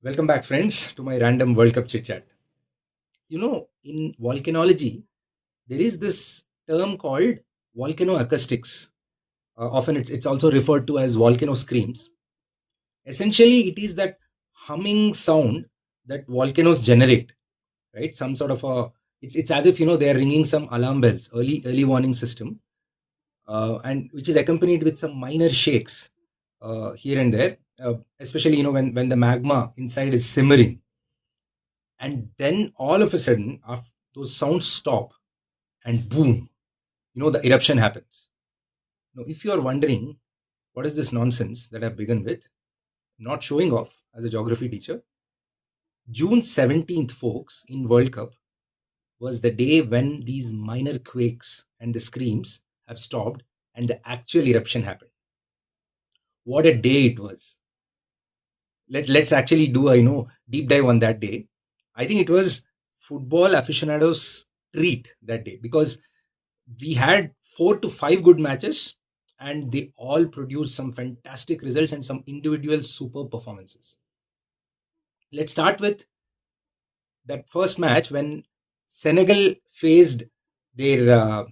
Welcome back, friends, to my random World Cup chitchat. In volcanology, there is this term called volcanoacoustics. Often it's also referred to as volcano screams. Essentially, it is that humming sound that volcanoes generate, right? Some sort of it's as if they are ringing some alarm bells, early warning system, and which is accompanied with some minor shakes here and there. Especially when the magma inside is simmering, and then all of a sudden after those sounds stop and boom, the eruption happens. Now if you are wondering what is this nonsense that I've begun with, not showing off as a geography teacher, June 17th, folks, in World Cup was the day when these minor quakes and the screams have stopped and the actual eruption happened. What a day it was. Let's actually do a deep dive on that day. I think it was football aficionados treat that day, because we had 4 to 5 good matches and they all produced some fantastic results and some individual super performances. Let's start with that first match when Senegal faced their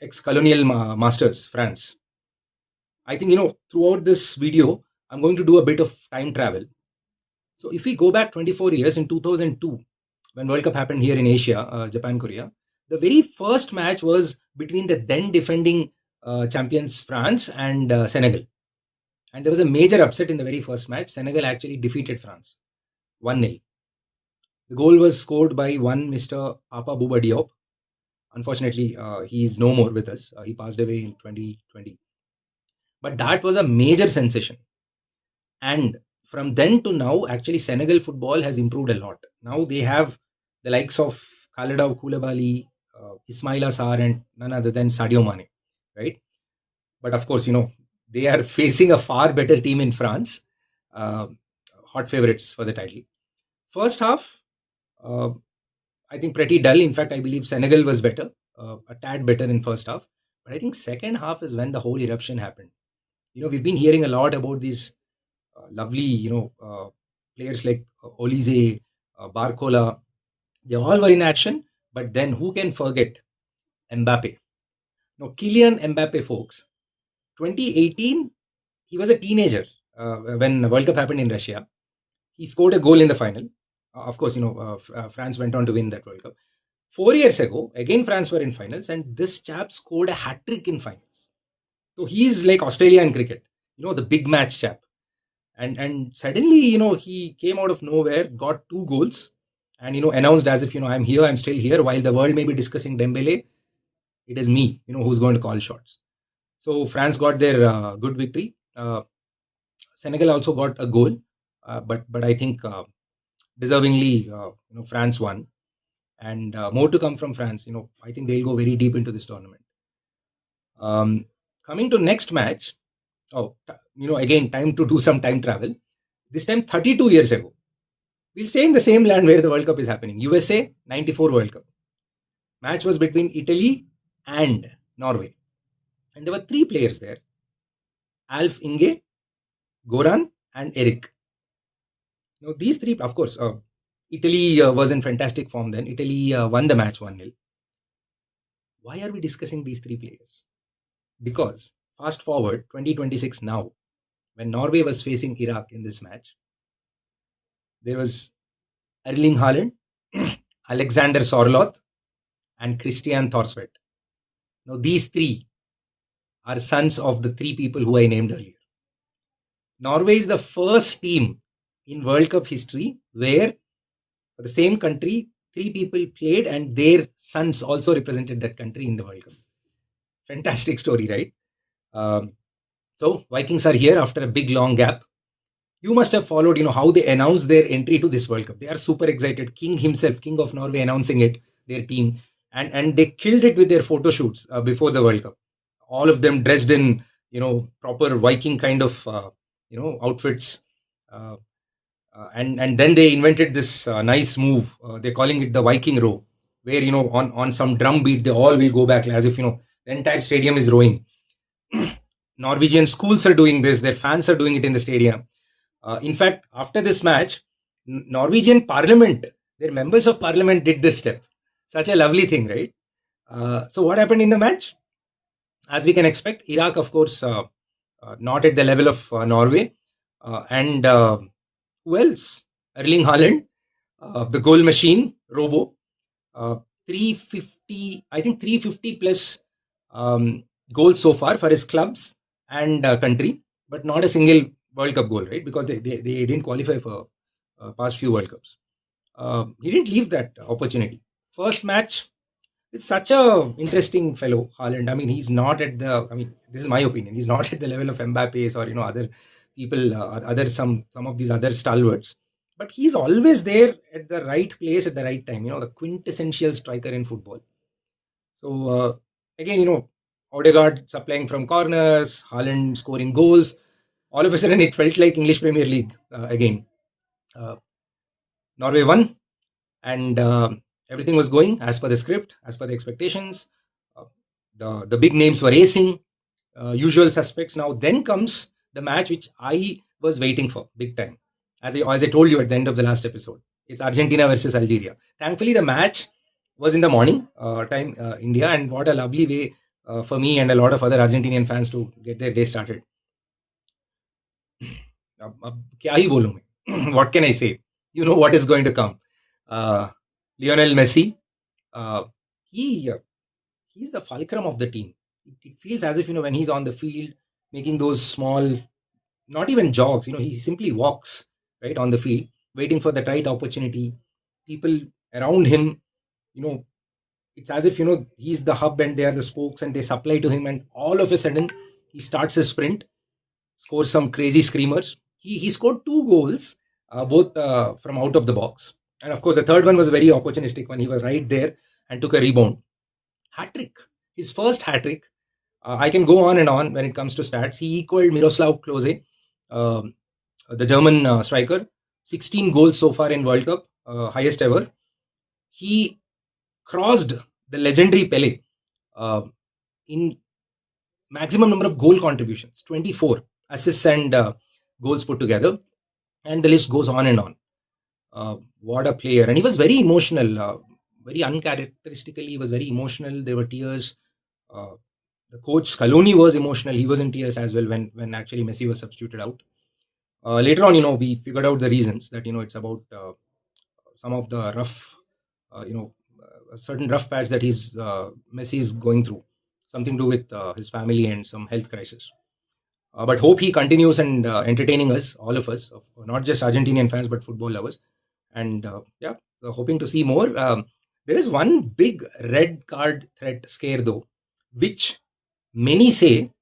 ex-colonial masters, France. I think, throughout this video, I'm going to do a bit of time travel. So if we go back 24 years in 2002, when World Cup happened here in Asia, Japan, Korea, the very first match was between the then defending champions France and Senegal. And there was a major upset in the very first match. Senegal actually defeated France 1-0. The goal was scored by one Mr. Papa Bouba Diop. Unfortunately, he is no more with us. He passed away in 2020. But that was a major sensation. And from then to now, actually, Senegal football has improved a lot. Now they have the likes of Khalidou Koulibaly, Ismaila Sarr, and none other than Sadio Mane, right? But of course, they are facing a far better team in France. Hot favorites for the title. First half, I think pretty dull. In fact, I believe Senegal was better, a tad better in first half. But I think second half is when the whole eruption happened. We've been hearing a lot about these lovely, players like Olise, Barcola. They all were in action. But then who can forget Mbappe? Now, Kylian Mbappe, folks, 2018, he was a teenager when the World Cup happened in Russia. He scored a goal in the final. Of course, France went on to win that World Cup. 4 years ago, again, France were in finals, and this chap scored a hat-trick in finals. So he's like Australia in cricket, the big match chap. And suddenly, he came out of nowhere, got 2 goals, and, announced as if, I'm here, I'm still here. While the world may be discussing Dembele, it is me, who's going to call shots. So France got their good victory. Senegal also got a goal, but I think deservingly, France won, and more to come from France. I think they'll go very deep into this tournament. Coming to next match. Again, time to do some time travel. This time, 32 years ago. We'll stay in the same land where the World Cup is happening. USA 94 World Cup. Match was between Italy and Norway. And there were 3 players there. Alf Inge, Goran, and Eric. Now, these 3, of course, Italy was in fantastic form then. Italy won the match 1-0. Why are we discussing these 3 players? Because fast forward 2026 now, when Norway was facing Iraq in this match, there was Erling Haaland, Alexander Sorloth, and Christian Thorsvedt. Now, these 3 are sons of the 3 people who I named earlier. Norway is the first team in World Cup history where for the same country, 3 people played and their sons also represented that country in the World Cup. Fantastic story, right? So Vikings are here after a big long gap. You must have followed, how they announced their entry to this World Cup. They are super excited. King himself, King of Norway, announcing it, their team, and they killed it with their photo shoots before the World Cup. All of them dressed in, proper Viking kind of, outfits. And then they invented this nice move. They're calling it the Viking row, where, on some drum beat, they all will go back as if, the entire stadium is rowing. Norwegian schools are doing this. Their fans are doing it in the stadium. In fact, after this match, Norwegian Parliament, their members of Parliament did this step. Such a lovely thing, right? So what happened in the match? As we can expect, Iraq, of course, not at the level of Norway, and who else? Erling Haaland, the goal machine, Robo, 350, I think 350 plus um, goals so far for his clubs and country, but not a single World Cup goal, right? Because they didn't qualify for past few World Cups. He didn't leave that opportunity. First match, it's such a interesting fellow, Haaland. I mean, he's not at the. I mean, this is my opinion. He's not at the level of Mbappe's or other people, other some of these other stalwarts. But he's always there at the right place at the right time. The quintessential striker in football. So again, Odegaard supplying from corners, Haaland scoring goals. All of a sudden, it felt like English Premier League again. Uh, Norway won, and everything was going as per the script, as per the expectations. Uh, the big names were racing, usual suspects. Now then comes the match which I was waiting for big time. As I told you at the end of the last episode, it's Argentina versus Algeria. Thankfully, the match was in the morning time, India, and what a lovely way for me and a lot of other Argentinian fans to get their day started. अब क्या ही बोलूं मैं what can I say? You know what is going to come. Lionel Messi, he he's the fulcrum of the team. It feels as if when he's on the field making those small, not even jogs, he simply walks right on the field, waiting for the right opportunity. People around him, you know it's as if he's the hub and they are the spokes and they supply to him, and all of a sudden he starts his sprint, scores some crazy screamers. He scored 2 goals, both from out of the box, and of course the third one was very opportunistic when he was right there and took a rebound. Hat trick, his first hat trick. I can go on and on when it comes to stats. He equaled Miroslav Klose, the German striker. 16 goals so far in World Cup, highest ever. He crossed the legendary Pele in maximum number of goal contributions, 24 assists and goals put together, and the list goes on and on. What a player. And he was very emotional, very uncharacteristically, he was very emotional. There were tears. The coach Scaloni was emotional. He was in tears as well when actually Messi was substituted out. Later on, we figured out the reasons that it's about some of the rough, a certain rough patch that Messi is going through, something to do with his family and some health crisis. But hope he continues and entertaining us, all of us, not just Argentinian fans but football lovers. And yeah, hoping to see more. There is one big red card threat scare though, which many say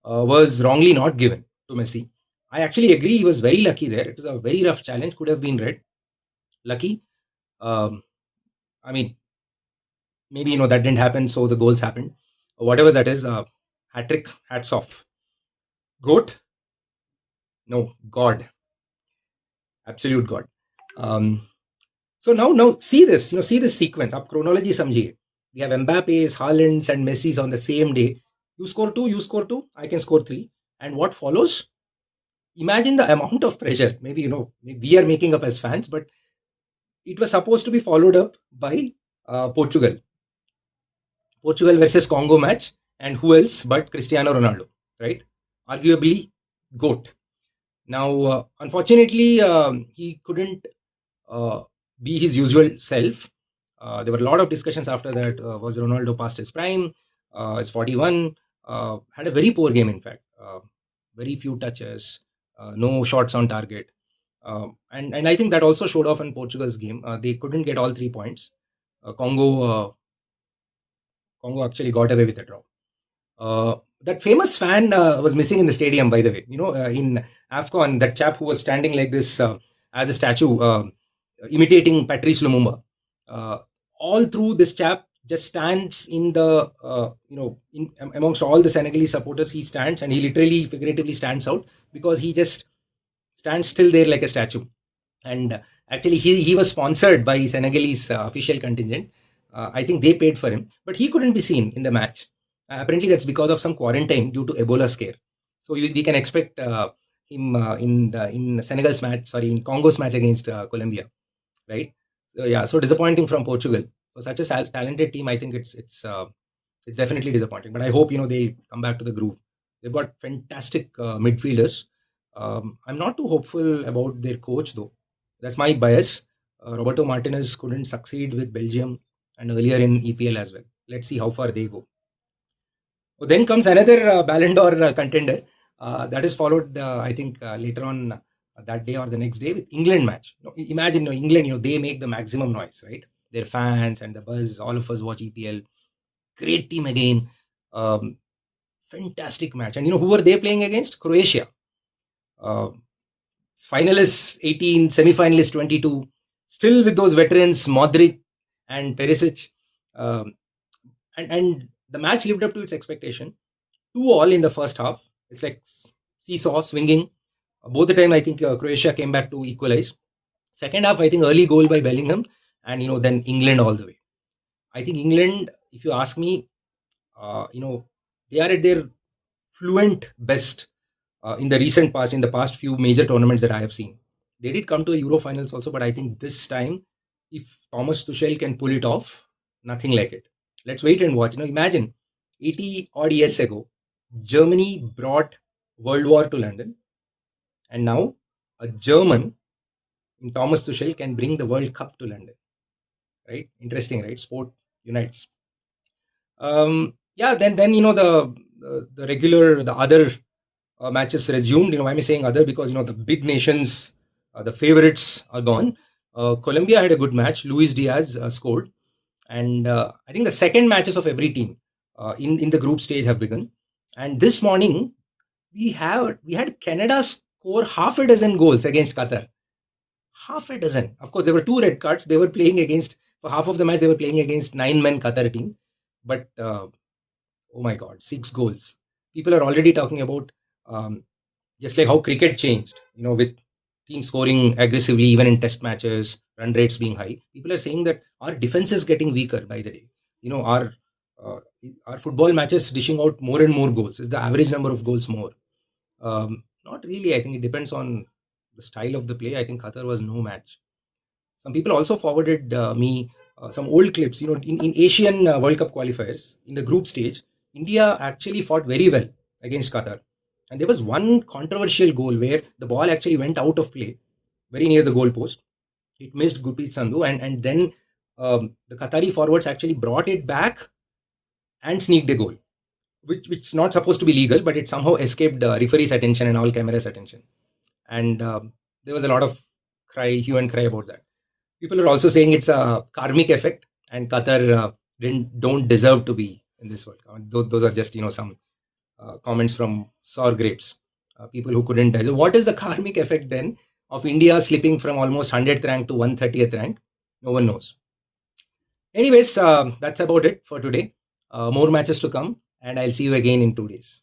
was wrongly not given to Messi. I actually agree he was very lucky there. It was a very rough challenge, could have been red. Lucky. I mean, maybe that didn't happen, so the goals happened. Whatever that is, hat trick, hats off. Goat? No, God. Absolute God. So now see this, see this sequence. Up chronology samjhiye. We have Mbappe's, Haaland's, and Messi's on the same day. You score two, I can score 3. And what follows? Imagine the amount of pressure. Maybe, we are making up as fans, but it was supposed to be followed up by Portugal. Portugal versus Congo match. And who else but Cristiano Ronaldo, right? Arguably, GOAT. Now, unfortunately, he couldn't be his usual self. There were a lot of discussions after that. Was Ronaldo past his prime? Is 41. Had a very poor game, in fact. Very few touches, no shots on target. And I think that also showed off in Portugal's game. They couldn't get all 3 points. Congo actually got away with a draw. That famous fan was missing in the stadium, by the way. In AFCON, that chap who was standing like this as a statue, imitating Patrice Lumumba. All through, this chap just stands in the, amongst all the Senegalese supporters, he stands and he literally, figuratively stands out because he just stands still there like a statue. And actually, he was sponsored by Senegalese official contingent. I think they paid for him, but he couldn't be seen in the match. Apparently, that's because of some quarantine due to Ebola scare. So we can expect him in Senegal's match, sorry, in Congo's match against Colombia, right? So yeah, so disappointing from Portugal. For such a talented team, I think it's definitely disappointing. But I hope they'll come back to the groove. They've got fantastic midfielders. I'm not too hopeful about their coach though. That's my bias. Roberto Martinez couldn't succeed with Belgium and earlier in EPL as well. Let's see how far they go. So then comes another Ballon d'Or contender. That is followed, I think, later on that day or the next day with England match. Imagine England, they make the maximum noise, right? Their fans and the buzz. All of us watch EPL. Great team again. Um, Fantastic match. And who were they playing against? Croatia. Uh, Finalists 18, semi-finalists 22. Still with those veterans, Modric and Perisic. Um, and the match lived up to its expectation. 2-2 in the first half. It's like seesaw swinging. Both the time, I think Croatia came back to equalize. Second half, I think early goal by Bellingham, and then England all the way. I think England, if you ask me, they are at their fluent best in the recent past, in the past few major tournaments that I have seen. They did come to a Euro finals also, but I think this time, if Thomas Tuchel can pull it off, nothing like it. Let's wait and watch. Imagine 80 odd years ago, Germany brought World War to London, and now a German in Thomas Tuchel can bring the World Cup to London. Right? Interesting, right? Sport unites. Yeah, then the regular, the other matches resumed. Why am I saying other? Because the big nations, the favorites are gone. Colombia had a good match. Luis Diaz scored, and I think the second matches of every team in the group stage have begun. And this morning we had Canada score half a dozen goals against Qatar. Half a dozen. Of course, there were 2 red cards. They were playing against, for half of the match, they were playing against 9-man Qatar team. But oh my God, 6 goals. People are already talking about just like how cricket changed, with teams scoring aggressively even in test matches, run rates being high. People are saying that our defense is getting weaker by the day. Uh, our football matches dishing out more and more goals. Is the average number of goals more? Not really. I think it depends on the style of the play. I think Qatar was no match. Some people also forwarded me some old clips. In Asian World Cup qualifiers, in the group stage, India actually fought very well against Qatar. And there was one controversial goal where the ball actually went out of play, very near the goal post. It missed Gurpreet Sandhu, and then the Qatari forwards actually brought it back and sneaked a goal, which is not supposed to be legal, but it somehow escaped referee's attention and all cameras' attention. And there was a lot of hue and cry about that. People are also saying it's a karmic effect, and Qatar don't deserve to be in this World Cup. Those are just some comments from sour grapes. People who couldn't digest. What is the karmic effect then of India slipping from almost 100th rank to 130th rank? No one knows. Anyways, that's about it for today. More matches to come, and I'll see you again in 2 days.